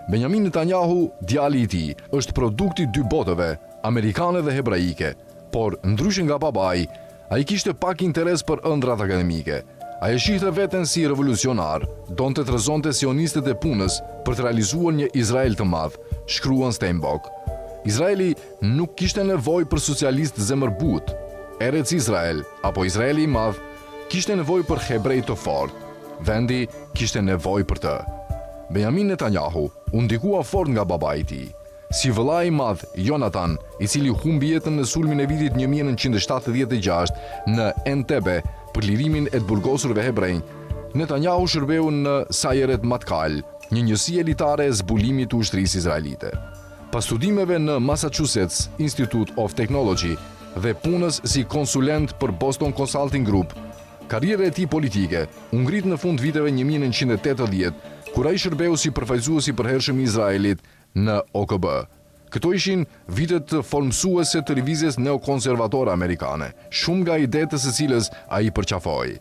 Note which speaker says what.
Speaker 1: Benjamin Netanyahu, djali i tij, është produkti dy botëve, amerikane dhe hebraike, por ndryshe nga babai, ai kishte pak interes për ëndrat akademike. Ai e shihte veten si revolucionar, donte të rrezonte sionistët e punës për të realizuar një Izrael të madh, shkruan Steinbock. Izraeli nuk kishte nevojë për socialist zemërbut. Erec Izrael, apo Izraeli i madh, kishte nevojë për hebrej të fortë. Vendi kishte nevojë për të. Benjamin Netanyahu u ndikua fort nga babai i tij. Si vëllai i madh Jonathan, i cili humbi jetën në sulmin e vitit 1976 në Entebbe për lirimin e të burgosurve hebrej, Netanyahu shërbeu në Sayeret Matkal, një njësi elitare e zbulimit të ushtrisë izraelite. Pas studimeve në Massachusetts Institute of Technology dhe punës si konsulent për Boston Consulting Group, karriera e tij politike u ngrit në fund viteve 1980, kur ai shërbeu si përfaqësues i përhershëm i Izraelit në OKB. Këto ishin vitet formësuese të lëvizjes neokonservatore amerikane, shumë nga idetë së cilës ai përqafoi.